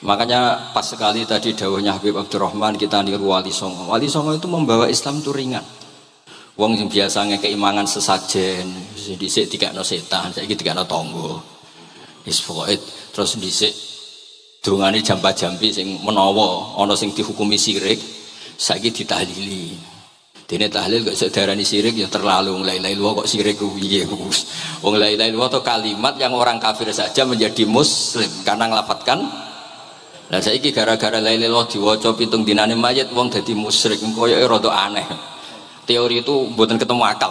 Makanya pas sekali tadi dawuhnya Habib Abdurrahman kita niru Wali Songo. Wali Songo itu membawa Islam itu ringan. Wong yang biasanya keimangan sesajen, dhisik dikakno setan, saiki dikakno tangga. Wis pokoke terus dhisik dongane jampa-jampi sing menawa ana sing dihukumi syirik, saiki ditahlili. Dene tahlil kok iso diarani syirik ya terlalu la ilaha illallah kok syirik ku piye Gus. Wong la ilaha illallah itu kalimat yang orang kafir saja menjadi muslim karena nglafatkan. Lah saiki gara-gara la ilaha illallah diwaca pitung dinane mayit wong dadi musyrik koyoke rada aneh. Teori itu mboten ketemu akal.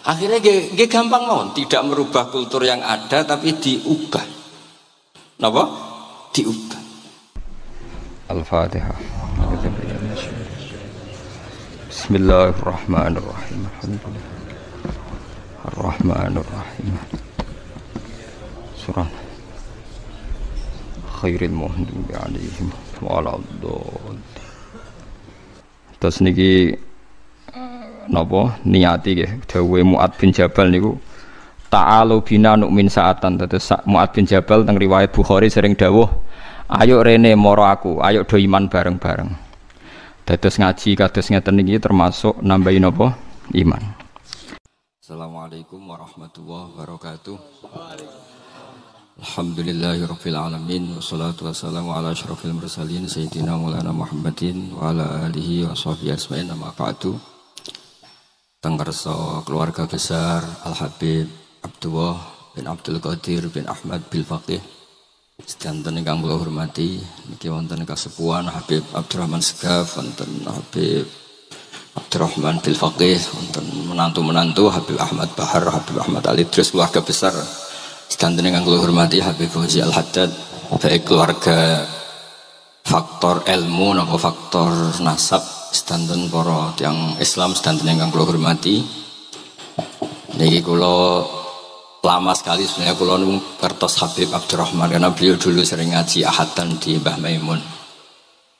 Akhirnya nggih gampang mawon, tidak merubah kultur yang ada tapi diubah. Napa? Diubah. Al-Fatihah. Bismillahirrahmanirrahim. Alhamdulillah. Ar-Rahmanir-Rahim. Surah Khairil Muhdi alaihim waladhdallin. Terus niki napa niati nggih dawuhe Mu'ad bin Jabal niku ta'alu bina nu'min sa'atan. Terus Mu'ad bin Jabal teng riwayat Bukhari sering dawuh ayo rene moro aku, ayo do iman bareng-bareng. Dados ngaji kados ngeten niki termasuk nambahi napa iman. Assalamualaikum warahmatullahi wabarakatuh. Alhamdulillahirabbil alamin wassalatu wassalamu ala asyrofil mursalin sayyidina Maulana Muhammadin wa ala alihi washabihi ajmain amma ba'du. Tenggerso keluarga besar Al Habib Abdullah bin Abdul Qadir bin Ahmad bil Faqih sedanten ingkang kula hormati niki wonten kasepuhan Habib Abdurrahman Segaf, wonten Habib Abdurrahman bil Faqih, wonten menantu-menantu Habib Ahmad Bahar, Habib Ahmad Ali Idris, keluarga besar sedanten ingkang kula hormati Habib Fauzi Al Haddad, baik keluarga faktor ilmu napa faktor nasab sedanten para tiyang Islam sedanten ingkang kula hormati. Niki kula lama sekali sebenarnya kula ngertos Habib Abdurrahman karena beliau dulu sering ngaji ahadan di Mbah Maimun.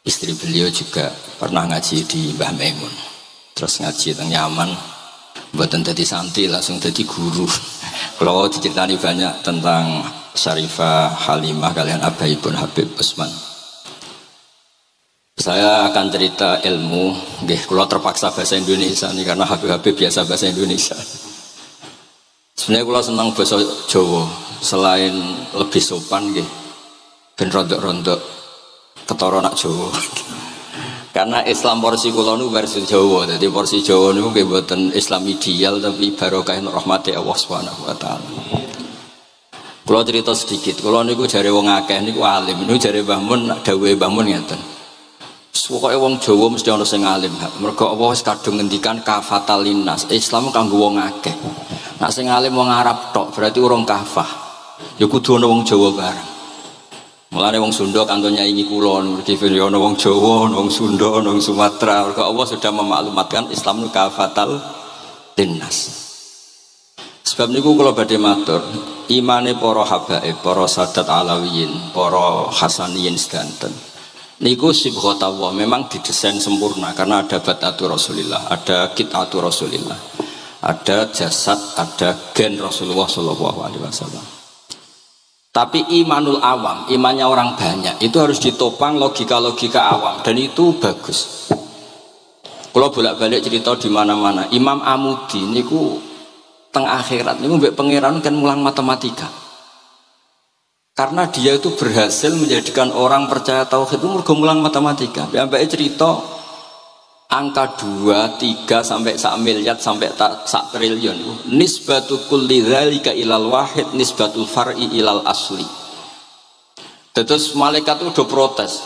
Istri beliau juga pernah ngaji di Mbah Maimun. Terus ngaji teng Yaman, mboten dadi santri langsung dadi guru. Kalau diceritani banyak tentang Syarifah Halimah kalian abaipun Habib Usman. Saya akan cerita ilmu, nggih kula terpaksa bahasa Indonesia nih karena Habib-habib biasa bahasa Indonesia. Sebenarnya kula senang bahasa Jawa, selain lebih sopan nggih ben rondok-rondok ketara nak Jawa. Karena Islam porsi kula nu versi Jawa, jadi porsi Jawa niku nggih mboten Islam ideal tapi barokah rahmati Allah Subhanahu wa taala. Kula cerita sedikit, kula niku jare wong akeh niku alim, niku jare Mbah Mun, dawuhe Mbah Mun ngeten. Pokoke wong Jawa mesti ana sing alim. Mergo Allah wis kadung ngendikan kafatal linnas, Islam kanggo wong akeh. Nek sing alim wong Arab tok berarti urung kafah. Ya kudu ana wong Jawa bareng. Mulane wong Sunda kanton nyaingi kula niki ana wong Jawa, ana wong Sunda, ana wong Sumatera. Mergo Allah sudah memaklumatkan Islam nu kafatal linnas. Sebab niku kula badhe matur, imane para habaib, para sadat alawiyin, para hasaniyin sedanten. Niku sibghatullah memang didesain sempurna karena ada batatu Rasulillah, ada kitatu Rasulillah, ada jasad, ada gen Rasulullah Shallallahu Alaihi Wasallam. Tapi imanul awam, imannya orang banyak itu harus ditopang logika-logika awam dan itu bagus. Kalau bolak-balik cerita di mana-mana, Imam Amudi niku teng akhirat niku mbek pangeran kan mulang matematika. Karena dia itu berhasil menjadikan orang percaya tauhid itu mergo mulang matematika. Sampai cerita angka 2, 3 sampai 1 miliar sampai 1 triliun. Nisbatu kulli dzalika ilal wahid nisbatul far'i ilal asli. Terus malaikat itu udah protes.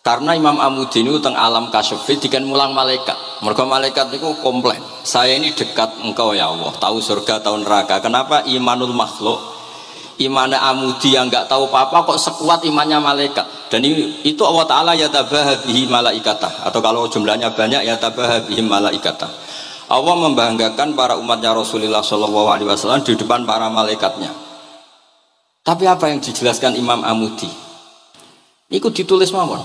Karena Imam Amudi itu teng alam kasyafi dikan mulang malaikat. Mergo malaikat itu komplain. Saya ini dekat engkau ya Allah, tahu surga, tahu neraka. Kenapa imanul makhluk? Imannya Amudi yang nggak tahu apa-apa kok sekuat imannya malaikat. Dan itu Allah Ta'ala yatabaha bihi malaikatah. Atau kalau jumlahnya banyak yatabaha bihi malaikatah. Allah membanggakan para umatnya Rasulullah SAW di depan para malaikatnya. Tapi apa yang dijelaskan Imam Amudi? Itu ditulis mawon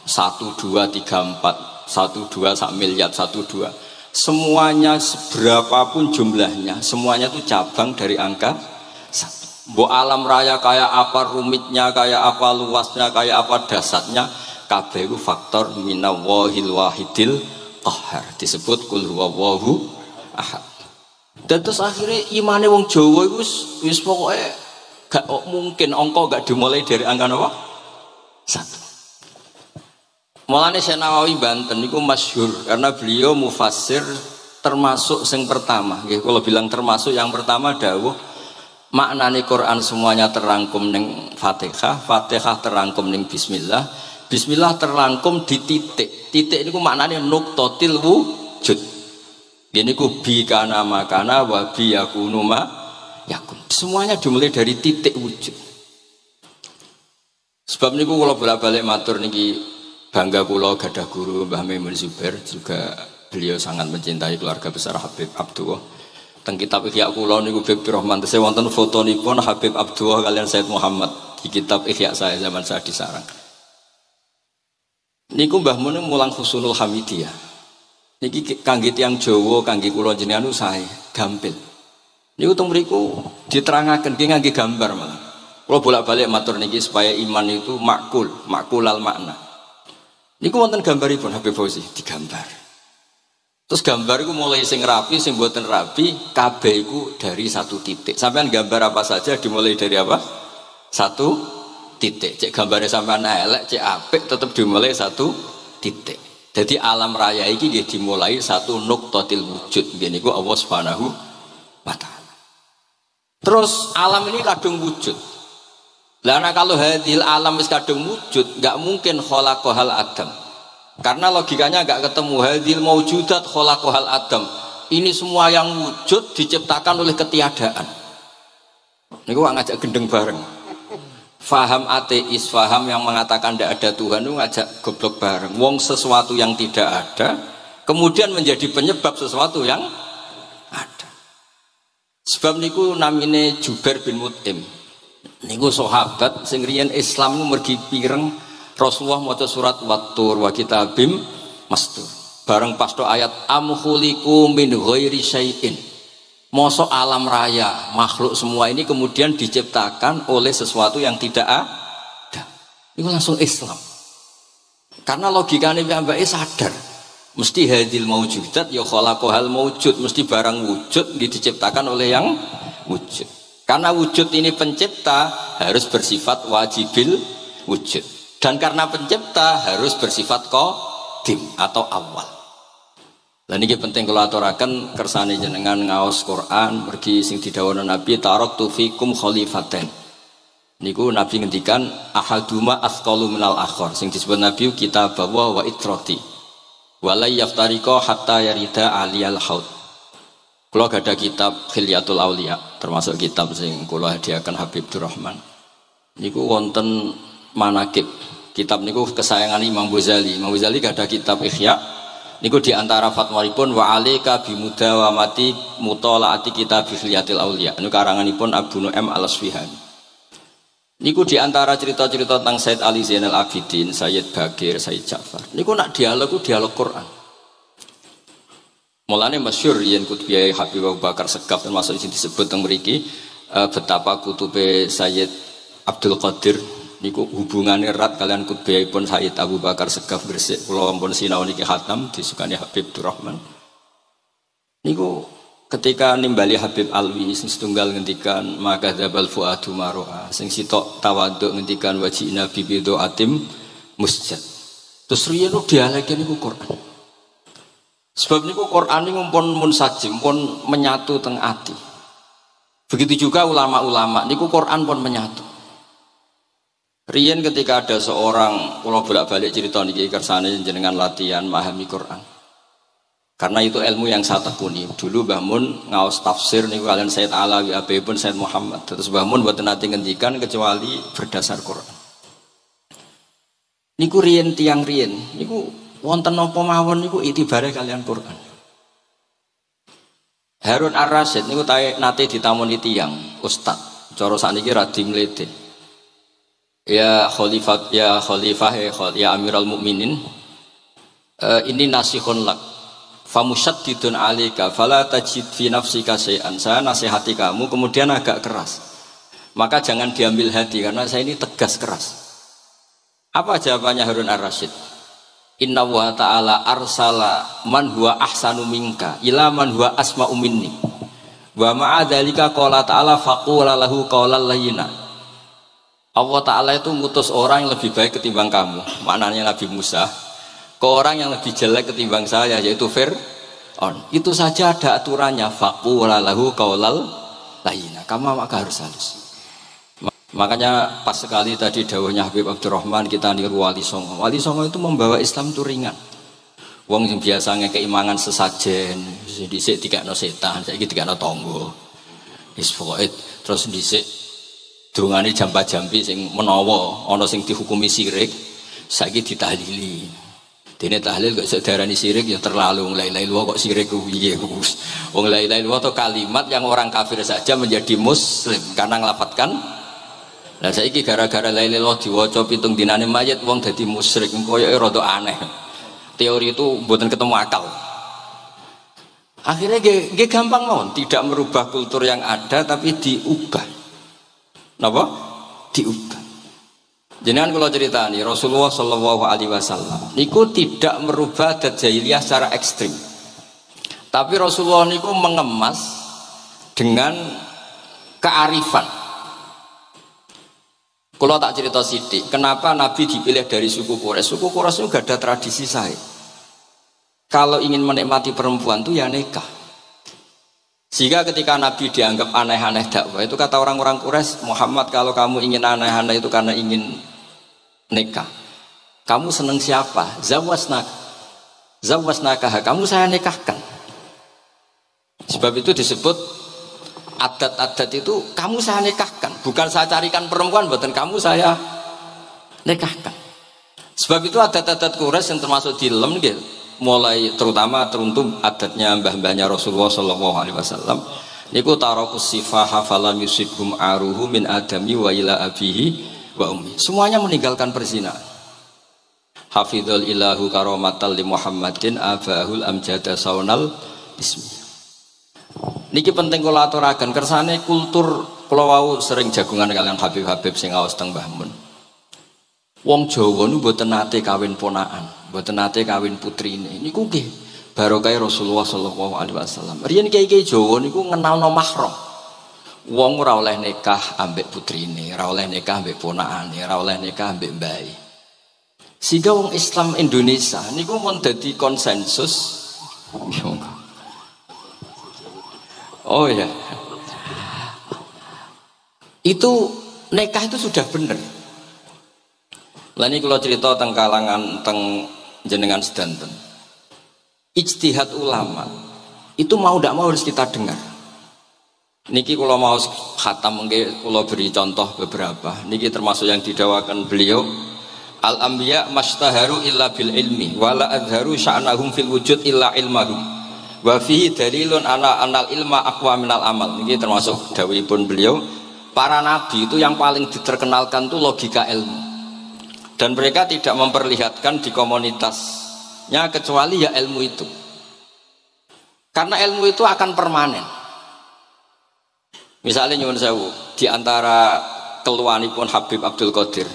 1, 2, 3, 4 1, 2, 1 miliar 1, 2. Semuanya seberapapun jumlahnya, semuanya itu cabang dari angka 1. Mbok alam raya kayak apa rumitnya, kayak apa luasnya, kayak apa dasarnya, kabeh iku faktor minallahil wahidil qahhar. Disebut kul huwallahu ahad. Dan terus akhirnya imane wong Jawa iku wis pokoke gak mungkin angka gak dimulai dari angka apa? 1. Mulane Syekh Nawawi Banten niku masyhur karena beliau mufassir termasuk yang pertama. Kalau bilang termasuk yang pertama dawuh maknane Quran semuanya terangkum ning Fatihah, Fatihah terangkum ning Bismillah, Bismillah terangkum di titik. Titik niku maknane nuqtatil wujud. Ini ku bi kana makana wa bi yakunu ma yakun. Semuanya dimulai dari titik wujud. Sebab niku kula bolak-balik matur niki bangga kula gadah guru Mbah Maimun Zubair, juga beliau sangat mencintai keluarga besar Habib Abdullah. Teng kitab Ihya kula niku Habib Rahman tesih wonten fotonipun Habib Abdullah kalian Said Muhammad di kitab Ihya saya zaman saya di sarang. Niku Mbah Mun mulang Husnul Hamidiyah. Niki kangge tiyang Jawa, kangge kula jenengan sae gampil. Niku teng mriku diterangaken nggih ngangge gambar malah. Kula bolak-balik matur niki supaya iman itu makulal makna. Niku wonten gambaripun Habib Fauzi digambar. Terus gambar iku mulai sing rapi, sing mboten rapi, kabeh iku dari satu titik. Sampean gambar apa saja dimulai dari apa? Satu titik. Cek gambare sampean elek, cek apik tetep dimulai satu titik. Jadi alam raya ini dia dimulai satu nuqtatil wujud. Ini ku Allah Subhanahu wa ta'ala. Terus alam ini kadung wujud. Karena kalau hadil alam is kadung wujud, nggak mungkin khalaqahal adam. Karena logikanya nggak ketemu hadil maujudat khalaqahal adam. Ini semua yang wujud diciptakan oleh ketiadaan. Ini ku ngajak gendeng bareng. Faham ateis, faham yang mengatakan tidak ada Tuhan itu ngajak goblok bareng. Wong sesuatu yang tidak ada kemudian menjadi penyebab sesuatu yang ada. Sebab niku namine Jubair bin Mut'im. Niku sahabat sing riyen Islam mergi pireng Rasulullah maca surat Wat-Tur wa kitabim mastur. Bareng pas to ayat am khuliqu min ghairi syai'in. Mosok alam raya makhluk semua ini kemudian diciptakan oleh sesuatu yang tidak ada. Itu langsung Islam. Karena logikanya mbak sadar, mesti hadil maujudat ya khalaqahal maujud, mesti barang wujud diciptakan oleh yang wujud. Karena wujud ini pencipta harus bersifat wajibil wujud. Dan karena pencipta harus bersifat qadim atau awal. Dan ini penting kalau aturakan kersane jenengan ngaos Quran pergi sing didhawuhna Nabi taraktu fikum khalifaten. Niku Nabi ngendikan ahaduma asqalu minal akhar. Sing disebut Nabi kitab wa itrati. Wala yaftariqa hatta yarida aliyal haud. Kula gadah kitab Khilyatul Auliya, termasuk kitab sing kula hadiahkan Habib Durrahman. Niku wonten manakib. Kitab niku kesayangan Imam Ghazali. Imam Ghazali gadah kitab Ihya. Niku diantara fatwaripun wa alika bimudawamati mutolaati kitab Khilyatul Auliya. Niku karanganipun Abu Nu'aim Al-Asfihani. Niku diantara cerita-cerita tentang Said Ali Zainal Abidin, Sayyid Bagir, Sayyid Ja'far. Niku nak dialog Quran. Mulane masyhur yen kutubiyai Habib Abu Bakar Segaf termasuk sing disebut teng mriki betapa kutube Sayyid Abdul Qadir niku hubungannya erat kalian kutubiyahipun Sayyid Abu Bakar Segaf Gresik. Kula ampun sinau niki khatam disukani Habib Durrahman. Niku ketika nimbali Habib Alwi sing setunggal ngendikan maka dzabal fuadu maroa, sing sitok tawaduk ngendikan wajina bibido atim musjad. Terus riyen dialeke niku Quran. Sebab niku Quran niku pun munsajim, pun menyatu teng ati. Begitu juga ulama-ulama niku Quran pun menyatu. Riyen ketika ada seorang, kalau bolak-balik cerita niki kersane jenengan latihan memahami Quran. Karena itu ilmu yang saya tekuni. Dulu Mbah Mun ngaos tafsir niku kalian Said Alawi pun Said Muhammad. Terus Mbah Mun mboten nate ngendikan kecuali berdasar Quran. Niku riyen tiang riyen, niku wonten napa mawon niku itibare kalian Quran. Harun Ar-Rasyid niku nate ditamoni tiyang ustaz. Cara sakniki radi mlete. Ya khalifah ya Amirul Mukminin, ini nasihun lak famusyaddidun alika fala tajid fi nafsika syai'an. Saya nasihati kamu kemudian agak keras, Maka jangan diambil hati karena saya ini tegas keras. Apa jawabannya Harun ar-Rasyid? Inna wa ta'ala arsala man huwa ahsanu minka ila man huwa asma'u minni. Wa ma'adzalika qala ta'ala faqula lahu qawlan layyina. Allah Ta'ala itu ngutus orang yang lebih baik ketimbang kamu. Maknanya Nabi Musa ke orang yang lebih jelek ketimbang saya, yaitu Fir'aun. Itu saja ada aturannya. Faqula lahu qawlan layyina. Kamu maka harus halus. Makanya pas sekali tadi dawuhnya Habib Abdurrahman kita niru Wali Songo. Wali Songo itu membawa Islam itu ringan. Wong yang biasanya keimangan sesajen, dhisik dikakno setan, saiki dikakno tangga. Wis pokoke terus dhisik dongane jampa-jampi sing menawa ana sing dihukumi syirik, saiki ditahlili. Dene tahlil kok iso diarani syirik ya terlalu la ilaha illallah kok syirik ku piye Gus. Wong la ilaha illallah itu kalimat yang orang kafir saja menjadi muslim karena nglafatkan. Lah saiki gara-gara la ilaha illallah diwaca pitung dinane mayit wong dadi musyrik koyoke rada aneh. Teori itu mboten ketemu akal. Akhirnya nggih gampang mawon, tidak merubah kultur yang ada tapi diubah. Napa? Diubah. Jenengan kula critani Rasulullah sallallahu alaihi wasallam niku tidak merubah adat jahiliyah secara ekstrim. Tapi Rasulullah niku mengemas dengan kearifan. Kalau tak cerita sidik, kenapa Nabi dipilih dari suku Quraisy? Suku Quraisy itu gak ada tradisi saya. Kalau ingin menikmati perempuan itu ya nikah. Sehingga ketika Nabi dianggap aneh-aneh dakwah, itu kata orang-orang Quraisy, Muhammad kalau kamu ingin aneh-aneh itu karena ingin nikah. Kamu seneng siapa? Zawasnakah, kamu saya nikahkan. Sebab itu disebut adat-adat itu kamu saya nikahkan, bukan saya carikan perempuan, bukan kamu saya nikahkan. Sebab itu adat-adat Quraisy yang termasuk dilem gitu, mulai terutama teruntuk adatnya mbah-mbahnya Rasulullah sallallahu alaihi wasallam. Niku tarakus sifaha falam yusibhum aruhu min adami wa ila abihi wa ummi. Semuanya meninggalkan perzinahan. Hafizul ilahu karomatal li Muhammadin abahul amjada saunal ismi. Niki penting kula aturaken kersane kultur kula wau sering jagungan kalian Habib-habib sing aos teng Mbah Mun. Wong Jawa niku mboten nate kawin ponakan, mboten nate kawin putrine. Niku nggih barokah Rasulullah sallallahu alaihi wasallam. Riyen kiai-kiai Jawa niku ngenalno mahram. Wong ora oleh nikah ambek putrine, ora oleh nikah ambek ponakane, ora oleh nikah ambek mbae. Sehingga wong Islam Indonesia niku mun dadi konsensus. Oh ya, itu nikah itu sudah benar. Lah ini kalau cerita tentang kalangan tentang jenengan sedanten, ijtihad ulama itu mau tidak mau harus kita dengar. Niki kalau mau khatam mungkin kalau beri contoh beberapa. Niki termasuk yang didawakan beliau. Al anbiya mastaharu illa bil ilmi, wala adharu sya'nahum fil wujud illa ilmahum. Wa fihi dalilun anal ilma aqwa minal amal. Ini termasuk dawuhipun beliau, para nabi itu yang paling diterkenalkan itu logika ilmu. Dan mereka tidak memperlihatkan di komunitasnya kecuali ya ilmu itu. Karena ilmu itu akan permanen. Misalnya nyuwun sewu, di antara keluhanipun Habib Abdul Qadir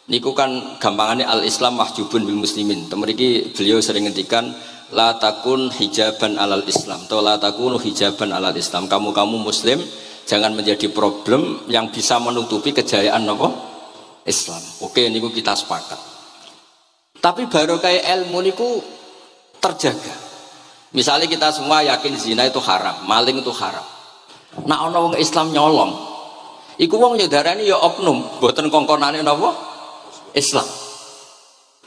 niku kan gampangannya al-Islam mahjubun bil muslimin. Temeriki beliau sering ngendikan la takun hijaban alal Islam atau la takunu hijaban alal Islam. Kamu muslim jangan menjadi problem yang bisa menutupi kejayaan apa? Islam. Oke, niku kita sepakat. Tapi baru kayak ilmu niku terjaga. Misalnya kita semua yakin zina itu haram, maling itu haram. Nah ana wong Islam nyolong, iku wong nyedarani ya oknum, mboten kongkonane napa? Islam.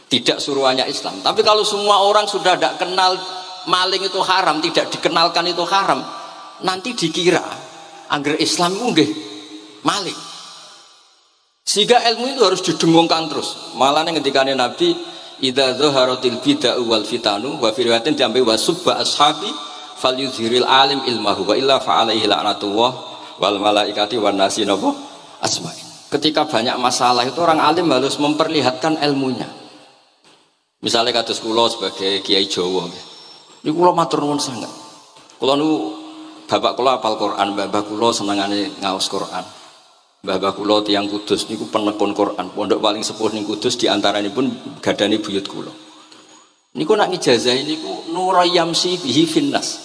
Tidak suruhannya Islam. Tapi kalau semua orang sudah tidak kenal maling itu haram, tidak dikenalkan itu haram, nanti dikira angger Islam itu nggih maling. Sehingga ilmu itu harus didengungkan terus. Malah ngendikane Nabi, idza dzaharatil bid'ah wal fitanu wa fi riwayatin diambil wasubba ashabi falyuzhiril alim ilmahu wa illa fa'alaihi la'natullah wal malaikati wan nasi napa asma'in. Ketika banyak masalah itu orang alim harus memperlihatkan ilmunya. Misalnya kados kula sebagai kiai Jawa, ini kula matur nuwun sangat. Kula nu bapak kula hafal Quran, bapak kula senengane ngaos Quran. Mbah kula tiyang Kudus niku penekun Quran, pondok paling sepuh ning Kudus diantaranipun gadani buyut kula. Niku nak ngijazahi niku nurayamsi bihi finnas.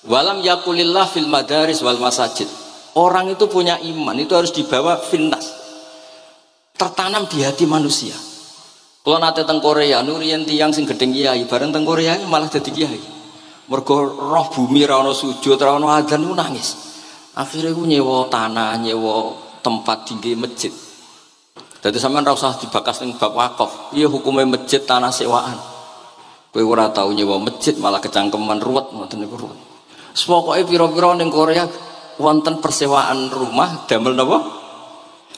Walam yakulillah fil madaris wal masajid. Orang itu punya iman, itu harus dibawa finnas. Tertanam di hati manusia. Kalau nate teng Korea, nurian tiang sing gedeng kiai, bareng teng Korea malah jadi kiai. Mergo roh bumi ra ono sujud, ra ono adzan niku nangis. Akhirnya ku nyewa tanah, nyewa tempat tinggi masjid. Jadi sampean ora usah dibakas ning bab wakaf. Iya hukumnya masjid tanah sewaan. Kowe ora tau nyewa masjid malah kecangkeman ruwet ngoten niku ruwet. Pokoke pira-pira ning Korea wonten persewaan rumah damel napa?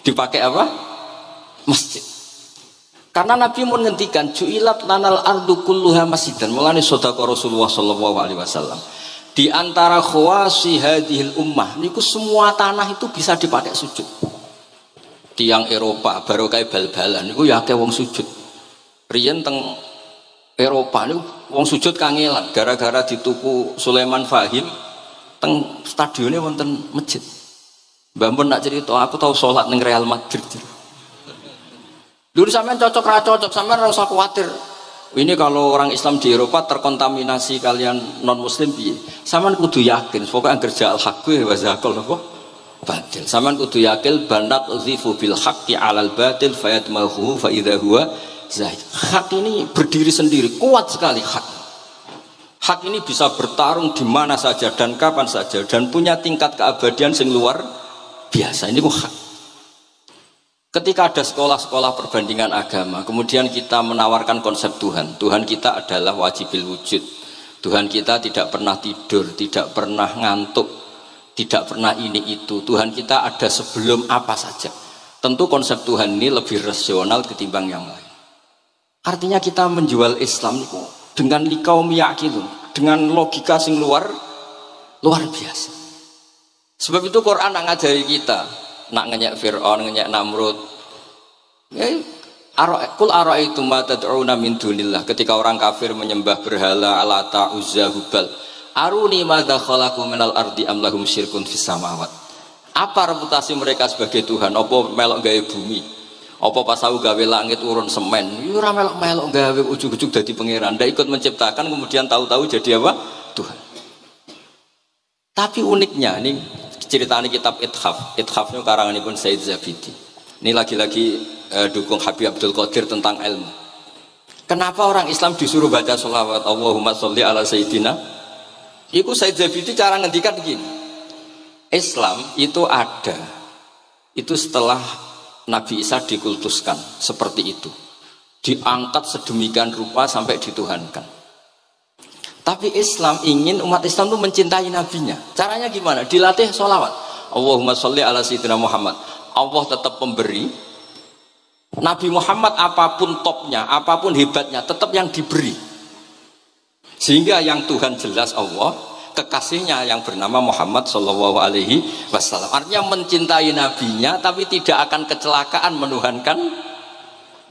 Dipakai apa? Masjid. Karena Nabi mun ngendikan ju'ilat lanal ardu kulluha masjidan. Mulane sedekah Rasulullah sallallahu alaihi wasallam. Di antara khawasi hadhil ummah niku semua tanah itu bisa dipakai sujud. Tiang Eropa baru kayak bal-balan niku ya akeh wong sujud. Riyen teng Eropa niku wong sujud kangelan gara-gara dituku Sulaiman Fahim teng stadione wonten masjid. Mbah mun nak cerita aku tahu salat ning Real Madrid. Dulu sampean cocok ra cocok, sampean ora usah kuwatir. Ini kalau orang Islam di Eropa terkontaminasi kalian non Muslim piye? Sampean kudu yakin, pokoknya kerja al haqqi wa zakal apa? Batil. Sampean kudu yakin banat uzifu bil haqqi 'alal batil fayatmahu fa idza huwa zahid. Hak ini berdiri sendiri, kuat sekali hak. Hak ini bisa bertarung di mana saja dan kapan saja dan punya tingkat keabadian sing luar biasa. Ini ku hak. Ketika ada sekolah-sekolah perbandingan agama, kemudian kita menawarkan konsep Tuhan. Tuhan kita adalah wajibil wujud. Tuhan kita tidak pernah tidur, tidak pernah ngantuk, tidak pernah ini itu. Tuhan kita ada sebelum apa saja. Tentu konsep Tuhan ini lebih rasional ketimbang yang lain. Artinya kita menjual Islam itu dengan likaum yakin, dengan logika sing luar biasa. Sebab itu Quran nak ngajari kita. Nak ngenyek Fir'aun, ngenyek Namrud. Kul ara'aitum ma tad'una min dunillah. Ketika orang kafir menyembah berhala Alata, Uzza, Hubal. Aruni madza khalaqu minal ardi am lahum syirkun fis samawat. Apa reputasi mereka sebagai Tuhan? Apa melok gawe bumi? Apa pas aku gawe langit urun semen? Yo ora melok gawe ujug-ujug dadi pangeran. Ndak ikut menciptakan kemudian tahu-tahu jadi apa? Tuhan. Tapi uniknya ini ceritanya kitab Ithaf itu karanganipun Said Zabidi. Ini lagi-lagi dukung Habib Abdul Qadir tentang ilmu. Kenapa orang Islam disuruh baca sholawat Allahumma sholli ala Sayyidina? Itu Said Zabidi cara ngendikan begini. Islam itu ada. Itu setelah Nabi Isa dikultuskan seperti itu. Diangkat sedemikian rupa sampai dituhankan. Tapi Islam ingin umat Islam itu mencintai nabinya. Caranya gimana? Dilatih sholawat. Allahumma sholli ala sayyidina Muhammad. Allah tetap pemberi. Nabi Muhammad apapun topnya, apapun hebatnya, tetap yang diberi. Sehingga yang Tuhan jelas Allah, kekasihnya yang bernama Muhammad sallallahu alaihi wasallam. Artinya mencintai nabinya, tapi tidak akan kecelakaan menuhankan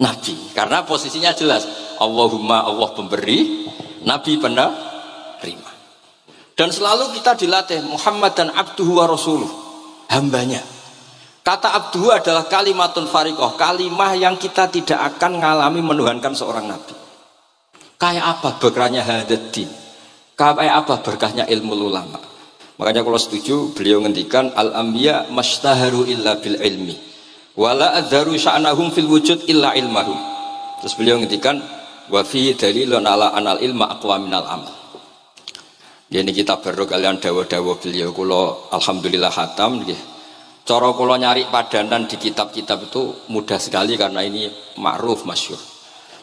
nabi. Karena posisinya jelas. Allahumma Allah pemberi, nabi penerima. Dan selalu kita dilatih Muhammad dan abduhu wa rasuluh, hambanya. Kata abduhu adalah kalimatun fariqah, kalimah yang kita tidak akan mengalami menuhankan seorang nabi. Kayak apa berkahnya hadatin, kayak apa berkahnya ilmu ulama. Makanya kalau setuju beliau ngendikan al-anbiya mashtaharu illa bil ilmi wala adharu sya'nahum fil wujud illa ilmahum. Terus beliau ngendikan wa fi dalilun ala anal ilma aqwa minal amal. Ini kita baru kalian dawa-dawa beliau kula alhamdulillah khatam nggih. Cara kula nyari padanan di kitab-kitab itu mudah sekali karena ini ma'ruf masyhur.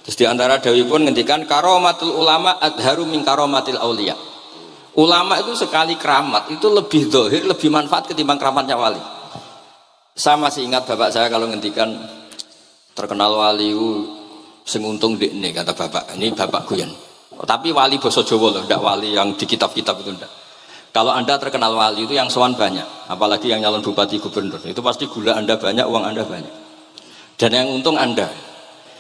Terus di antara dawuhipun ngendikan karomatul ulama adharu min karomatil auliya. Ulama itu sekali keramat itu lebih zahir, lebih manfaat ketimbang keramatnya wali. Saya masih ingat bapak saya kalau ngendikan terkenal wali sing untung dekne kata bapak. Ini bapak Guyon. Tapi wali basa Jawa loh, tidak wali yang di kitab-kitab itu tidak. Kalau anda terkenal wali itu yang sowan banyak, apalagi yang nyalon bupati gubernur, itu pasti gula anda banyak, uang anda banyak. Dan yang untung anda.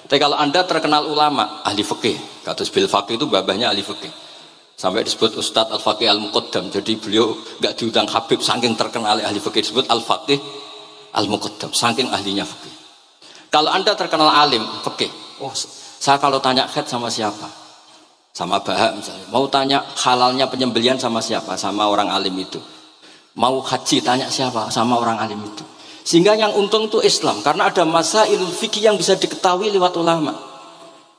Tapi kalau anda terkenal ulama, ahli fikih, kados bil faqih itu babahnya ahli fikih. Sampai disebut Ustadz Al-Faqih Al-Muqaddam. Jadi beliau nggak diundang Habib saking terkenal ahli fikih, disebut Al-Faqih Al-Muqaddam, saking ahlinya fikih. Kalau Anda terkenal alim fikih, oh saya kalau tanya haid sama siapa? Sama Bahak misalnya. Mau tanya halalnya penyembelian sama siapa? Sama orang alim itu. Mau haji tanya siapa? Sama orang alim itu. Sehingga yang untung itu Islam, karena ada masailul fikih yang bisa diketahui lewat ulama.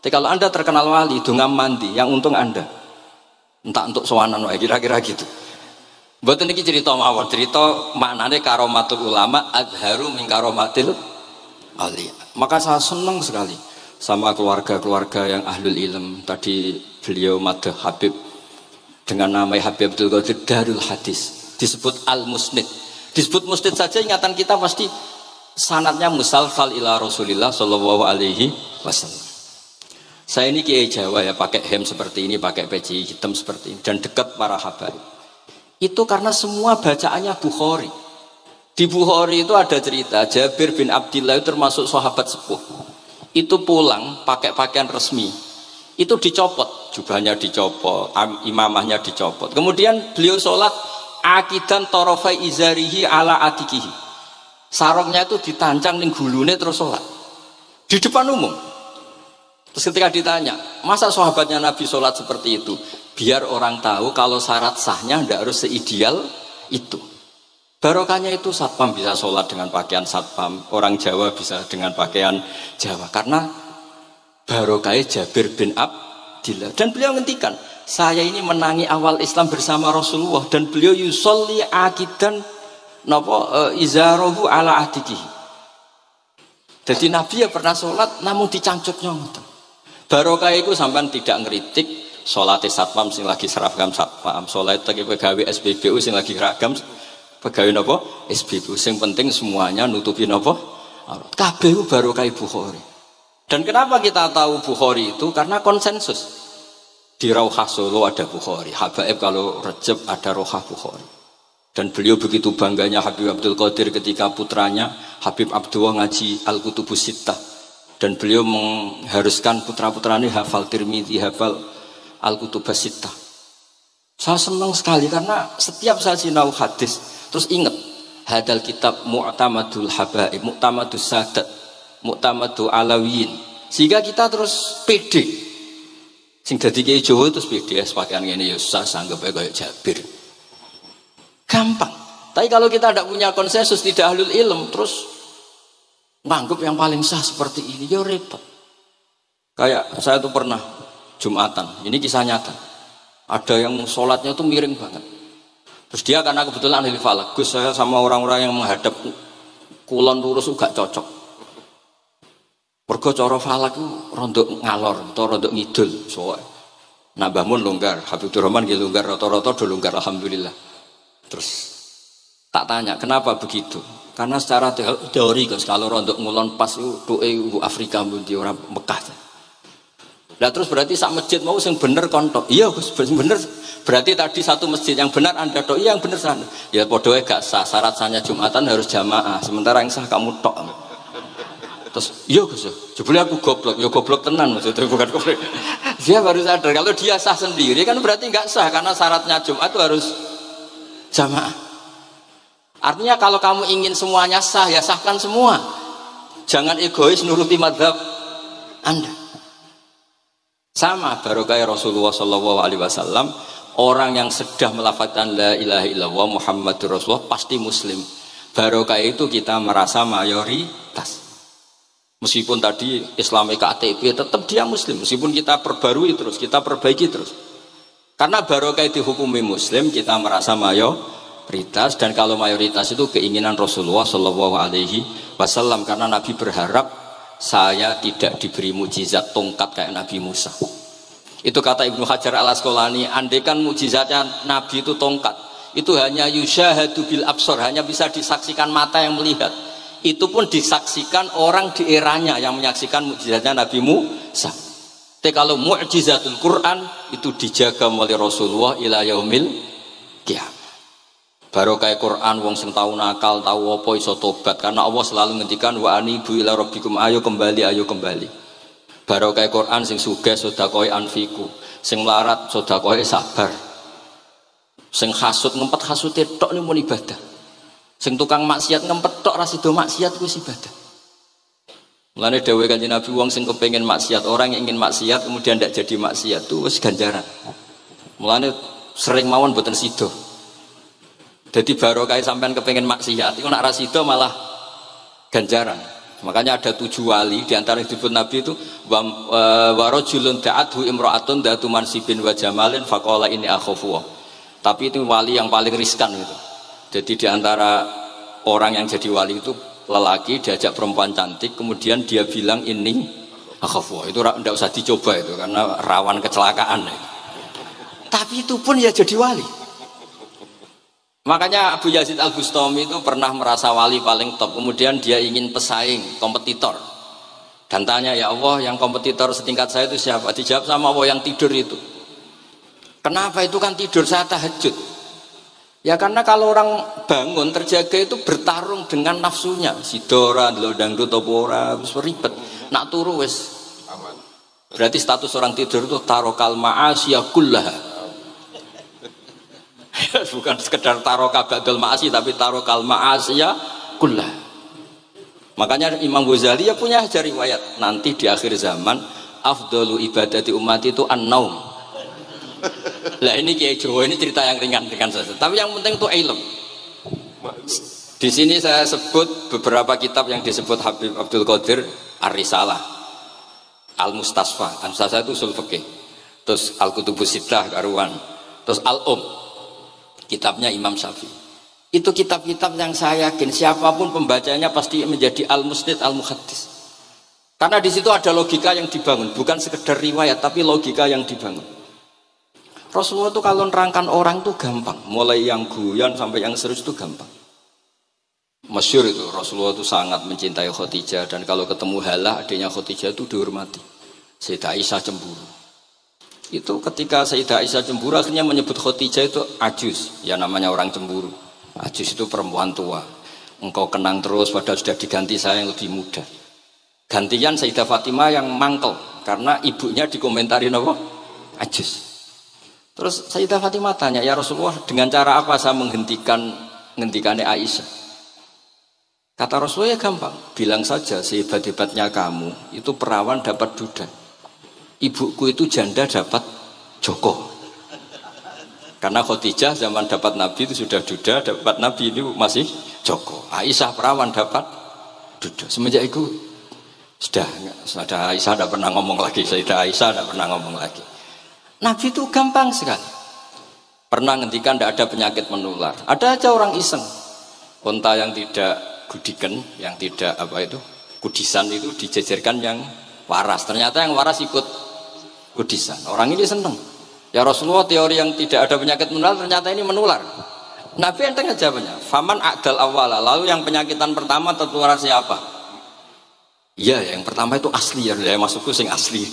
Jadi kalau Anda terkenal wali, dungam mandi, yang untung Anda. Entah untuk sowanan wae kira-kira gitu. Mboten iki cerita mawon, cerita maknane karomatul ulama adharu min karomatil auliya. Maka saya senang sekali sama keluarga-keluarga yang ahlul ilm. Tadi beliau madah Habib dengan nama Habib Abdul Qadir Darul Hadis, disebut Al-Musnid. Disebut musnid saja ingatan kita pasti sanadnya musalsal ila Rasulillah sallallahu alaihi wasallam. Saya ini kiai Jawa ya, pakai hem seperti ini, pakai peci hitam seperti ini, dan dekat para habaib. Itu karena semua bacaannya Bukhari. Di Bukhari itu ada cerita Jabir bin Abdillah itu termasuk sahabat sepuh. Itu pulang pakai pakaian resmi. Itu dicopot, jubahnya dicopot, imamahnya dicopot. Kemudian beliau sholat akidan torofai izarihi ala atikihi. Sarungnya itu ditancang ning gulune terus sholat di depan umum. Terus ketika ditanya, masa sahabatnya Nabi sholat seperti itu? Biar orang tahu kalau syarat sahnya tidak harus seideal itu. Barokahnya itu satpam bisa sholat dengan pakaian satpam, orang Jawa bisa dengan pakaian Jawa, karena barokahnya Jabir bin Abdillah. Dan beliau ngendikan, saya ini menangi awal Islam bersama Rasulullah, dan beliau yusolli akidan izarahu ala atikihi. Jadi Nabi ya pernah sholat namun dicangcutnya. Barokah itu sampai tidak ngeritik sholat satpam sing lagi seragam satpam, sholat pegawai SPBU sing lagi seragam pegawai nopo SPBU. Sing penting semuanya nutupi nopo kabeh barokah Bukhari. Dan kenapa kita tahu Bukhari itu? Karena konsensus. Di Rauhah Solo ada Bukhari, Habaib kalau Rejab ada Rauhah Bukhari. Dan beliau begitu bangganya Habib Abdul Qadir ketika putranya Habib Abdullah ngaji Al-Kutubus Sittah. Dan beliau mengharuskan putra-putranya hafal Tirmidzi, hafal Al-Kutubus Sittah. Saya senang sekali karena setiap saya sinau hadis terus ingat hadal kitab Mu'tamadul Habaib, Mu'tamadus Sadat, Mu'tamadul Alawiyin. Sehingga kita terus pede. Sing dadi kiai Jawa terus PDS pakaian ngene ya susah sanggep kayak Jabir. Gampang. Tapi kalau kita tidak punya konsensus, tidak ahlul ilm, terus nganggep yang paling sah seperti ini, ya repot. Kayak saya tuh pernah Jumatan, ini kisah nyata. Ada yang sholatnya tuh miring banget. Terus dia karena kebetulan ahli falak, Gus saya sama orang-orang yang menghadap kulon lurus gak cocok. Mergo cara falak itu rondok ngalor atau rondok ngidul, soalnya nambah mun longgar, Habibur Rahman gitu longgar, rata-rata do longgar alhamdulillah. Terus tak tanya kenapa begitu? Karena secara teori kalau rondok ngulon pas itu doe Afrika bunti orang Mekah. Nah terus berarti sak masjid mau sing bener kontok. Iya Gus, bener. Berarti tadi satu masjid yang benar Anda tok, iya yang bener sana. Ya podoe gak sah, syarat sahnya Jumatan harus jamaah, sementara yang sah kamu tok. Terus, iya Gus, jebule aku goblok, ya goblok tenan maksudnya bukan goblok. Dia baru sadar kalau dia sah sendiri kan berarti nggak sah karena syaratnya Jumat itu harus jamaah. Artinya kalau kamu ingin semuanya sah ya sahkan semua. Jangan egois nuruti madhab Anda. Sama barokah Rasulullah Shallallahu Alaihi Wasallam, orang yang sudah melafazkan la ilaha illallah Muhammadur Rasulullah pasti Muslim. Barokah itu kita merasa mayoritas. Meskipun tadi Islami KTP tetap dia Muslim, meskipun kita perbarui terus, kita perbaiki terus. Karena barokah dihukumi Muslim, kita merasa mayoritas, dan kalau mayoritas itu keinginan Rasulullah Shallallahu Alaihi Wasallam, karena Nabi berharap saya tidak diberi mujizat tongkat kayak Nabi Musa. Itu kata Ibnu Hajar Al Asqalani, andaikan mujizatnya Nabi itu tongkat, itu hanya yusyahadu bil absor, hanya bisa disaksikan mata yang melihat. Itu pun disaksikan orang di eranya yang menyaksikan mukjizatnya Nabi Musa. Tapi kalau mukjizatul Quran itu dijaga oleh Rasulullah ila yaumil qiyamah. Barokah Quran wong sing tau nakal, tau apa iso tobat, karena Allah selalu ngendikan wa anibu ila rabbikum, ayo kembali, ayo kembali. Barokah Quran sing sugih sedekah anfiku, sing melarat sedekah sabar. Sing hasud ngempet hasute tok niku mun ibadah. Sing tukang maksiat ngempet tok ra sida maksiat kuwi ibadah. Mulane dawuh Kanjeng Nabi wong sing kepengin maksiat, orang yang ingin maksiat kemudian tidak jadi maksiat itu wis ganjaran. Mulane sering mawon boten sida. Jadi barokah sampean kepengin maksiat iku nek ra sida malah ganjaran. Makanya ada 7 wali di antara yang disebut Nabi itu wa rajulun da'athu imra'atun datu mansibin wa jamalin faqala ini akhafu. Tapi itu wali yang paling riskan gitu. Jadi di antara orang yang jadi wali itu lelaki diajak perempuan cantik kemudian dia bilang ini akhafu. Itu tidak usah dicoba itu karena rawan kecelakaan. Tapi itu pun ya jadi wali. Makanya Abu Yazid Al-Bustami itu pernah merasa wali paling top. Kemudian dia ingin pesaing, kompetitor. Dan tanya, ya Allah yang kompetitor setingkat saya itu siapa? Dijawab sama Allah yang tidur itu. Kenapa itu kan tidur saya tahajud? Ya karena kalau orang bangun terjaga itu bertarung dengan nafsunya. Sidora, dangdut, topora, ribet. Nak turu wis. Berarti status orang tidur itu tarokal ma'asiyah kullaha. Bukan sekedar taroka badal ma'asi tapi tarokal ma'asiyah kullah. Makanya Imam Ghazali ya punya riwayat nanti di akhir zaman afdalu ibadati umat itu an-naum. Lah ini Kiai Jawa ini cerita yang ringan-ringan saja. Tapi yang penting itu ilmu. Di sini saya sebut beberapa kitab yang disebut Habib Abdul Qadir Ar-Risalah, Al-Mustasfa. Al-Mustasfa itu usul fikih. Terus Al-Kutubus Sittah karuan. Terus Al-Um. Kitabnya Imam Syafi'i. Itu kitab-kitab yang saya yakin siapapun pembacanya pasti menjadi al-musnid al-muhaddis. Karena di situ ada logika yang dibangun, bukan sekedar riwayat tapi logika yang dibangun. Rasulullah itu kalau nerangkan orang itu gampang, mulai yang guyon sampai yang serius itu gampang. Masyhur itu Rasulullah itu sangat mencintai Khadijah dan kalau ketemu Halah adiknya Khadijah itu dihormati. Sayyidah Aisyah cemburu. Itu ketika Sayyidah Aisyah cemburu akhirnya menyebut Khadijah itu ajus, ya namanya orang cemburu. Ajus itu perempuan tua. Engkau kenang terus padahal sudah diganti saya yang lebih muda. Gantian Sayyidah Fatimah yang mangkel karena ibunya dikomentarin apa? Ajus. Terus Sayyidah Fatimah tanya, ya Rasulullah dengan cara apa saya menghentikannya Aisyah? Kata Rasulullah ya gampang, bilang saja sehebat-hebatnya kamu itu perawan dapat duda. Ibuku itu janda dapat joko. Karena Khadijah zaman dapat Nabi itu sudah duda, dapat Nabi ini masih joko. Aisyah perawan dapat duda. Semenjak itu sudah Aisyah tidak pernah ngomong lagi. Sayyidah Aisyah tidak pernah ngomong lagi. Nabi itu gampang sekali. Pernah ngendikan tidak ada penyakit menular. Ada aja orang iseng. Unta yang tidak gudikan, yang tidak kudisan itu dijejerkan yang waras. Ternyata yang waras ikut kudisan. Orang ini senang. Ya Rasulullah teori yang tidak ada penyakit menular ternyata ini menular. Nabi enteng jawabnya. Faman a'dal awala. Lalu yang penyakitan pertama tertular siapa? Iya, yang pertama itu asli ya. Maksudku sing asli.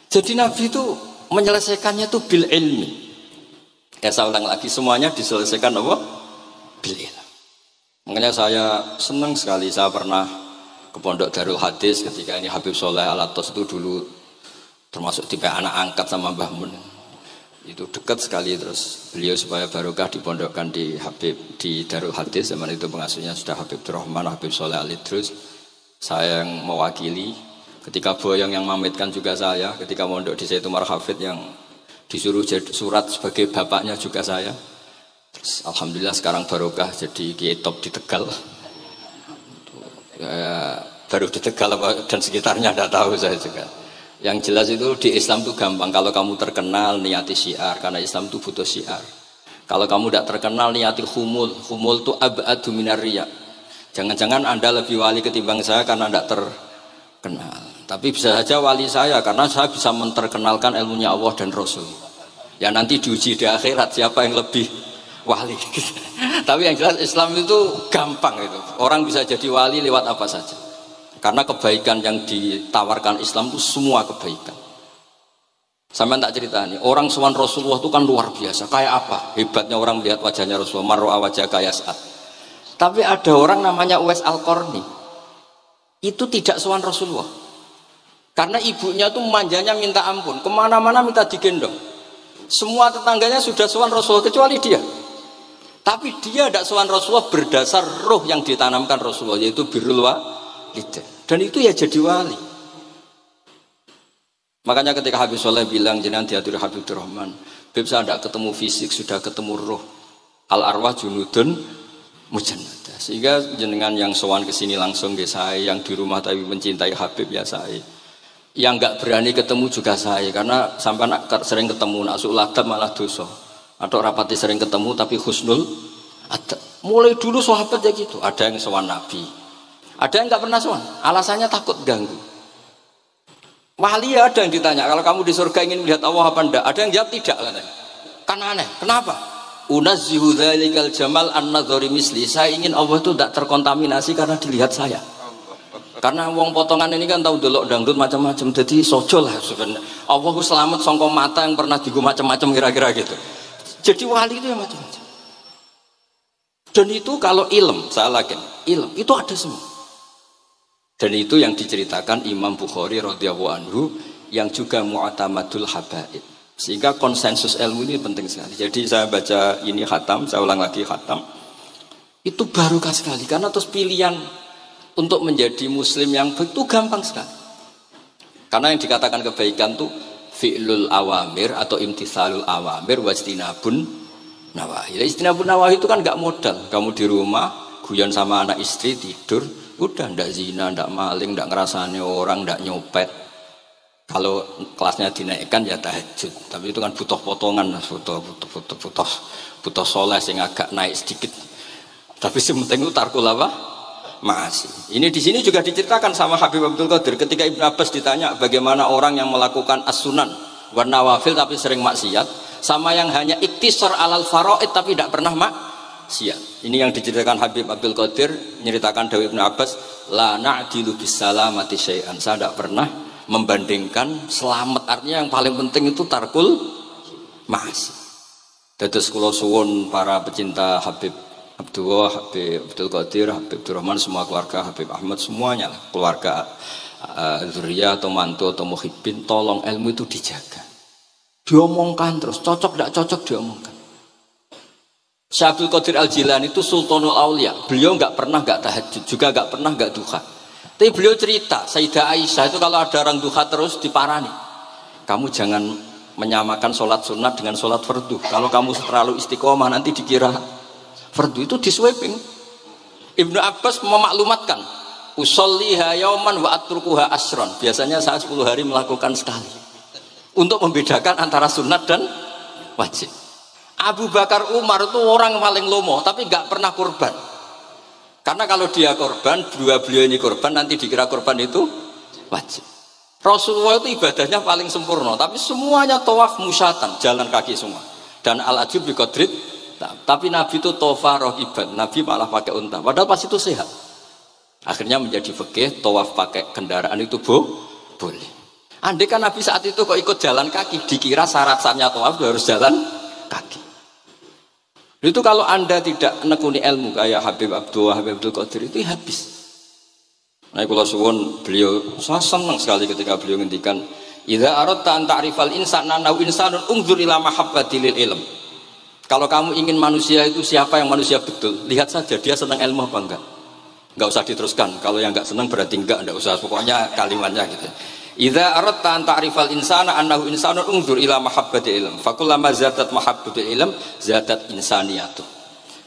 Jadi Nabi itu menyelesaikannya itu bil ilmi. Ya saya ulang lagi semuanya diselesaikan apa? Bil ilmi. Makanya saya senang sekali saya pernah ke Pondok Darul Hadis ketika ini Habib Soleh Al-Atos itu dulu termasuk tipe anak angkat sama Mbah Mun. Itu dekat sekali terus beliau supaya barokah dipondokkan di Habib di Darul Hadis zaman itu pengasuhnya sudah Habib Rahman, Habib Soleh Al-Idrus. Saya yang mewakili ketika Boyong yang mamitkan juga saya, ketika mondok di Sayyid Umar Hafid yang disuruh surat sebagai bapaknya juga saya. Terus alhamdulillah sekarang barokah jadi kiai top di Tegal. Ya, baru di Tegal dan sekitarnya tidak tahu saya juga. Yang jelas itu di Islam itu gampang. Kalau kamu terkenal niati syiar, karena Islam itu butuh syiar. Kalau kamu tidak terkenal niati humul. Humul itu ab'adu minar riya. Jangan-jangan Anda lebih wali ketimbang saya karena tidak terkenal. Tapi bisa saja wali saya karena saya bisa menterkenalkan ilmunya Allah dan Rasul. Ya nanti diuji di akhirat siapa yang lebih wali. Tapi yang jelas Islam itu gampang itu. Orang bisa jadi wali lewat apa saja. Karena kebaikan yang ditawarkan Islam itu semua kebaikan. Sampai tak cerita nih, orang sowan Rasulullah itu kan luar biasa. Kayak apa? Hebatnya orang melihat wajahnya Rasulullah. Mar'a wajah kayak saat. Tapi ada orang namanya Uwais Al-Qarni. Itu tidak sowan Rasulullah. Karena ibunya tuh manjanya minta ampun. Kemana-mana minta digendong. Semua tetangganya sudah sowan Rasulullah kecuali dia. Tapi dia tidak sowan Rasulullah berdasar roh yang ditanamkan Rasulullah, yaitu birrul walidain. Dan itu ya jadi wali. Makanya ketika Habib Soleh bilang jenengan diatur Habib Rahman, Habib saya tidak ketemu fisik, sudah ketemu roh. Al arwah junudun mujannada. Sehingga jenengan yang sowan ke sini langsung ke saya, yang di rumah tapi mencintai Habib ya saya. Yang nggak berani ketemu juga saya, karena sampai sering ketemu nak suladab malah dosa. Atau rapati sering ketemu tapi husnul ada. Mulai dulu sahabat ya gitu. Ada yang sowan Nabi, ada yang nggak pernah sowan, alasannya takut ganggu. Wali ya ada yang ditanya, kalau kamu di surga ingin melihat Allah apa enggak? Ada yang jawab tidak katanya. Kan aneh. Kenapa? Unazzihu dzalikal jamal an-nadhari misli. Saya ingin Allah itu tidak terkontaminasi karena dilihat saya. Karena wong potongan ini kan tahu delok dangdut macam-macam, jadi sojo lah sebenarnya. Allah selamat sangka mata yang pernah digu macam-macam kira-kira gitu. Jadi wali itu yang macam-macam. Dan itu kalau ilm, saya yakin ilm itu ada semua. Dan itu yang diceritakan Imam Bukhari radhiyallahu anhu yang juga mu'tamadul habaib. Sehingga konsensus ilmu ini penting sekali. Jadi saya baca ini khatam, saya ulang lagi khatam. Itu barokah sekali karena terus pilihan untuk menjadi muslim yang baik itu gampang sekali. Karena yang dikatakan kebaikan itu fi'lul awamir atau imtithalul awamir wajtinabun nawahi. Istinabun nawahi itu kan gak modal. Kamu di rumah guyon sama anak istri tidur, udah ndak zina, ndak maling, ndak ngerasani orang, ndak nyopet. Kalau kelasnya dinaikkan ya tahajud, tapi itu kan butuh potongan, butuh soleh yang agak naik sedikit. Tapi sementing itu tarkul apa? Masih. Ini di sini juga diceritakan sama Habib Abdul Qadir ketika Ibnu Abbas ditanya bagaimana orang yang melakukan as-sunan wan nawafil tapi sering maksiat, sama yang hanya iktisar alal faraid tapi tidak pernah maksiat. Ini yang diceritakan Habib Abdul Qadir nyeritakan dari Ibnu Abbas, la na'dilu bisalamati syai'an. Saya tidak pernah membandingkan selamat, artinya yang paling penting itu tarkul masih. Dados kula suwun para pecinta Habib Abdullah, Habib Abdul Qadir, Habib Abdurrahman, semua keluarga Habib Ahmad semuanya, keluarga zuriyah atau mantu atau muhibbin, tolong ilmu itu dijaga. Diomongkan terus, cocok tidak cocok diomongkan. Syekh Abdul Qadir Al-Jilani itu Sultanul Aulia. Beliau nggak pernah nggak tahajud, juga nggak pernah nggak duha. Tapi beliau cerita, Sayyidah Aisyah itu kalau ada orang duha terus diparani. Kamu jangan menyamakan sholat sunat dengan sholat fardu. Kalau kamu terlalu istiqomah nanti dikira fardu, itu disweping. Ibnu Abbas memaklumatkan, usolliha yauman wa atrukuha asron. Biasanya saya 10 hari melakukan sekali. Untuk membedakan antara sunat dan wajib. Abu Bakar Umar itu orang yang paling lomo, tapi nggak pernah kurban. Karena kalau dia korban, dua beliau ini korban, nanti dikira korban itu wajib. Rasulullah itu ibadahnya paling sempurna, tapi semuanya tawaf musyatan, jalan kaki semua. Dan al-ajub bi qadrit, tapi Nabi itu tofa rohiban, Nabi malah pakai unta. Padahal pas itu sehat. Akhirnya menjadi fikih, tawaf pakai kendaraan itu boleh. Andai kan Nabi saat itu kok ikut jalan kaki, dikira syarat-syaratnya tawaf harus jalan kaki. Itu kalau Anda tidak menekuni ilmu kayak Habib Abdullah, Habib Abdul Qadir itu habis. Nah, kula suwun beliau, saya senang sekali ketika beliau ngendikan, "Idza aradta an ta'rifal insana naw insanun unzur ila mahabbati lil ilm." Kalau kamu ingin manusia itu siapa yang manusia betul, lihat saja dia senang ilmu apa enggak. Enggak usah diteruskan. Kalau yang enggak senang berarti enggak usah. Pokoknya kalimatnya gitu. Idza aradta an ta'rifal insana annahu insanun unzur ila mahabbati ilm. Fakullama zadat mahabbatul ilm zadat insaniyatu.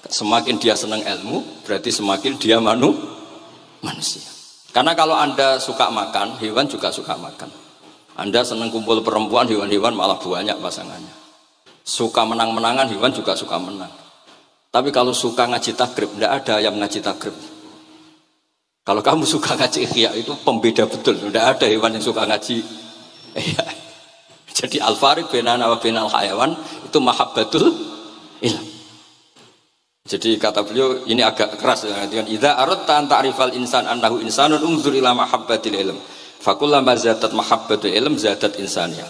Semakin dia senang ilmu, berarti semakin dia manusia. Karena kalau Anda suka makan, hewan juga suka makan. Anda senang kumpul perempuan, hewan-hewan malah banyak pasangannya. Suka menang-menangan, hewan juga suka menang. Tapi kalau suka ngaji takrib, tidak ada yang ngaji takrib. Kalau kamu suka ngaji ihya itu pembeda betul, tidak ada hewan yang suka ngaji ihya. Jadi al-fariq bainana wa bainal hayawan itu mahabbatul ilm. Jadi kata beliau ini agak keras dengan idza aradta an ta'rifal insan annahu insanun unzur ila mahabbatil ilm. Fakullama zadat mahabbatul ilm zadat insaniyah.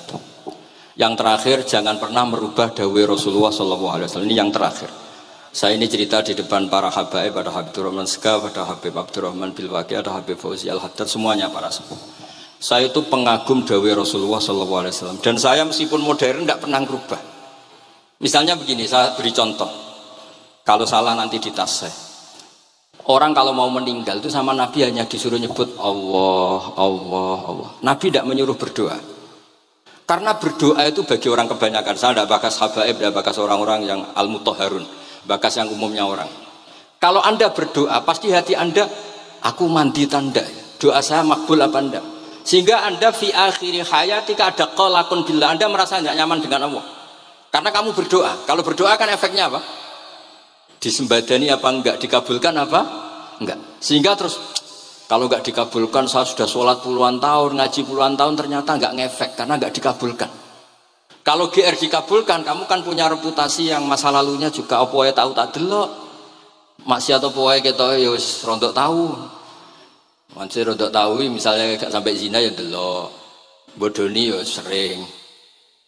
Yang terakhir, jangan pernah merubah dawai Rasulullah SAW. Ini yang terakhir. Saya ini cerita di depan para habaib, ada Habib Abdurrahman Segaf, ada Habib Abdurrahman Bilwaqi, ada Habib Fauzi Al-Haddad, semuanya para sepuh. Saya itu pengagum dawai Rasulullah SAW. Dan saya meskipun modern tidak pernah merubah. Misalnya begini, saya beri contoh. Kalau salah nanti ditasih. Orang kalau mau meninggal itu sama Nabi hanya disuruh nyebut Allah, Allah, Allah. Nabi tidak menyuruh berdoa. Karena berdoa itu bagi orang kebanyakan. Saya tidak bakas habaib, tidak bakas orang-orang yang al-mutahharun, bakas yang umumnya orang. Kalau Anda berdoa, pasti hati Anda, aku mandi tanda, doa saya makbul apa enggak? Sehingga Anda fi akhiri hayatika ada qalakun billah, Anda merasa tidak nyaman dengan Allah. Karena kamu berdoa. Kalau berdoa kan efeknya apa? Disembadani apa enggak? Dikabulkan apa? Enggak. Sehingga terus kalau enggak dikabulkan, saya sudah sholat puluhan tahun, ngaji puluhan tahun, ternyata enggak ngefek karena enggak dikabulkan. Kalau GR dikabulkan, kamu kan punya reputasi yang masa lalunya juga apa ya tahu tak delok. Maksiat apa wae ketoke ya wis rondok tahu. Mancing rondok tahu misalnya gak sampai zina ya delok. Bodoni ya sering.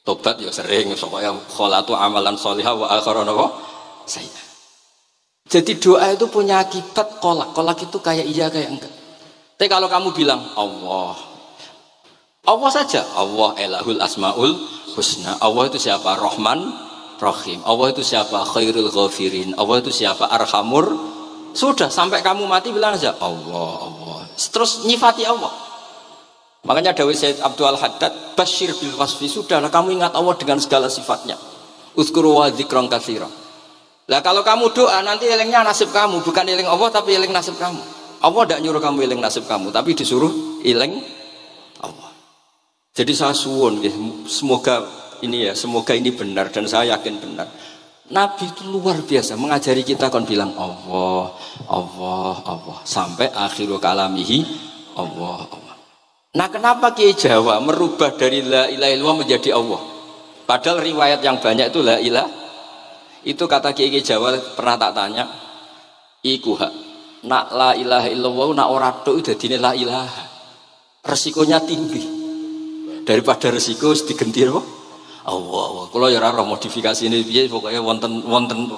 Tobat ya sering, pokoknya kholatu amalan sholihah wa akhiran apa? Saya. Jadi doa itu punya akibat kolak. Kolak itu kayak iya kayak enggak. Tapi kalau kamu bilang Allah, Allah saja. Allah elahul asmaul husna. Allah itu siapa? Rahman, Rahim. Allah itu siapa? Khairul ghafirin. Allah itu siapa? Arhamur. Sudah sampai kamu mati bilang aja Allah, Allah. Terus nyifati Allah. Makanya Dawei Sayyid Abdul Haddad, Bashir bil wasfi, sudahlah kamu ingat Allah dengan segala sifatnya. Uzkuru wa dzikran katsira. Lah kalau kamu doa nanti elingnya nasib kamu, bukan eling Allah tapi eling nasib kamu. Allah tidak nyuruh kamu eling nasib kamu, tapi disuruh eling Allah. Jadi saya suwun, semoga ini benar dan saya yakin benar. Nabi itu luar biasa mengajari kita kon bilang Allah, Allah, Allah sampai akhirul kalamihi Allah, Allah. Nah kenapa Kiai Jawa merubah dari la ilaha illallah menjadi Allah? Padahal riwayat yang banyak itu la ilah. Itu kata Kiai Jawa pernah tak tanya, iku hak nak la ilaha illallah nak ora tok dadine la ilaha. Resikonya tinggi. Daripada resiko digenti apa? Allah. Kalau ya ora modifikasi ini piye pokoknya wonten.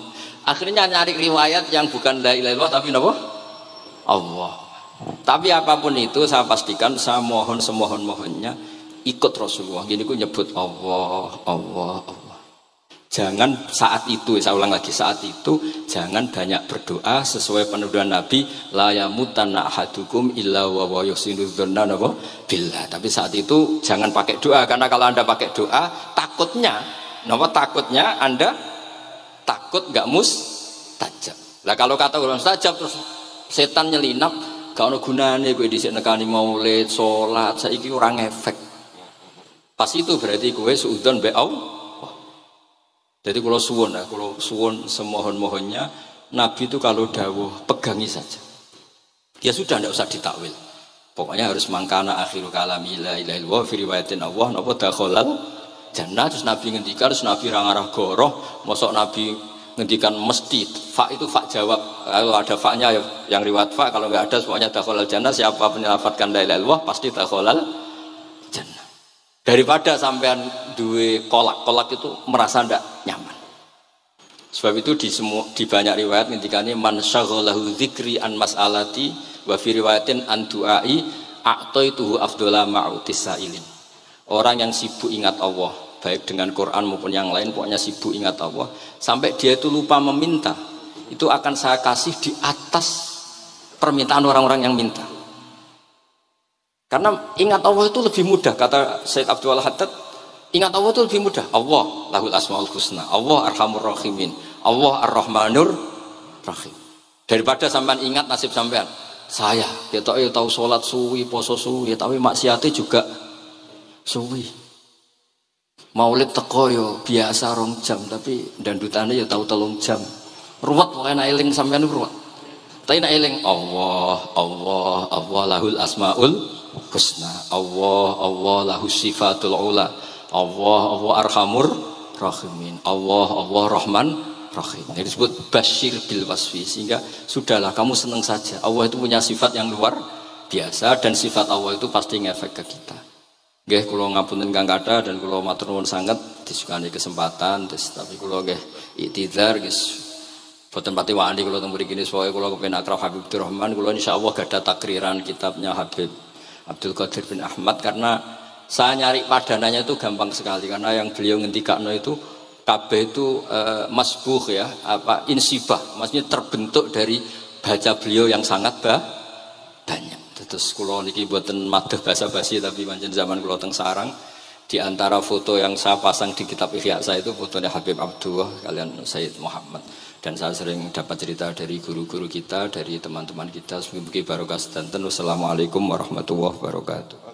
Akhirnya nyari riwayat yang bukan la ilaha illallah tapi napa? Allah. Tapi apapun itu saya pastikan, saya mohon semohon-mohonnya ikut Rasulullah. Gini ku nyebut Allah, Allah, Allah. Jangan saat itu, saya ulang lagi, saat itu jangan banyak berdoa sesuai penuduhan Nabi, la yamutanna ahadukum illa wa yuhsinu dzanna billah. Tapi saat itu jangan pakai doa, karena kalau Anda pakai doa takutnya Anda takut enggak mustajab. Lah kalau kata orang mustajab terus setan nyelinap, gak ada gunanya gue disini nekani maulid, sholat, saiki orang efek. Pas itu berarti gue suudon be'au. Jadi kalau suwon semohon-mohonnya, Nabi itu kalau dawuh pegangi saja. Ya sudah, tidak usah ditakwil. Pokoknya harus mangkana akhirul kalami la ilaha illallah fi riwayatin Allah napa dakhalal jannah. Terus Nabi ngendikan, terus Nabi rangarah goroh, mosok Nabi ngendikan mesti fa itu fa jawab. Kalau ada fa-nya yang riwayat fa, kalau nggak ada pokoknya dakhalal jannah. Siapa menyelafatkan la ilaha illallah pasti dakhalal jannah. Daripada sampean duwe kolak itu merasa ndak nyaman. Sebab itu di banyak riwayat ngendikane man syaghalahu dzikri an mas'alati wa fi riwayatin an du'ai a'taituhu afdhala ma'utis sa'ilin. Orang yang sibuk ingat Allah, baik dengan Quran maupun yang lain, pokoknya sibuk ingat Allah sampai dia itu lupa meminta, itu akan saya kasih di atas permintaan orang-orang yang minta. Karena ingat Allah itu lebih mudah, kata Sayyid Abdul Haddad, ingat Allah itu lebih mudah. Allah lahul asmaul husna, Allah arhamur rahimin, Allah ar-rahmanur rahim. Daripada sampean ingat nasib sampean, saya kita tahu sholat suwi, poso suwi, tapi maksiatnya juga suwi. Maulid teko yo biasa 2 jam, tapi dandutane yo tahu 3 jam. Ruwet pokoknya eling sampean ruwet. Tapi nek eling Allah, Allah, Allah lahul asmaul husna, Allah, Allah lahus sifatul ula, Allah, Allah arhamur rahimin, Allah, Allah rahman rahim. Ini disebut basyir bil wasfi. Sehingga sudahlah kamu senang saja. Allah itu punya sifat yang luar biasa dan sifat Allah itu pasti ngefek ke kita. Nggih kula ngapunten Kang Kata dan kula matur nuwun sanget disukani kesempatan tapi kula nggih iktidar guys. Boten pati wani kula teng mriki niki pokoke kula kepen akrab Habib Abdurrahman, kula insyaallah gadah takriran kitabnya Habib Abdul Qadir bin Ahmad karena saya nyari padanannya itu gampang sekali karena yang beliau ngendikakno itu kabeh itu masbuh ya, apa insibah, maksudnya terbentuk dari baca beliau yang sangat banyak. Terus kula niki mboten madah basa-basi tapi pancen zaman kula teng sarang, di antara foto yang saya pasang di kitab Ihya saya itu fotonya Habib Abdullah kalian Sayyid Muhammad, dan saya sering dapat cerita dari guru-guru kita, dari teman-teman kita. Semoga barokah sedanten. Wassalamualaikum warahmatullahi wabarakatuh.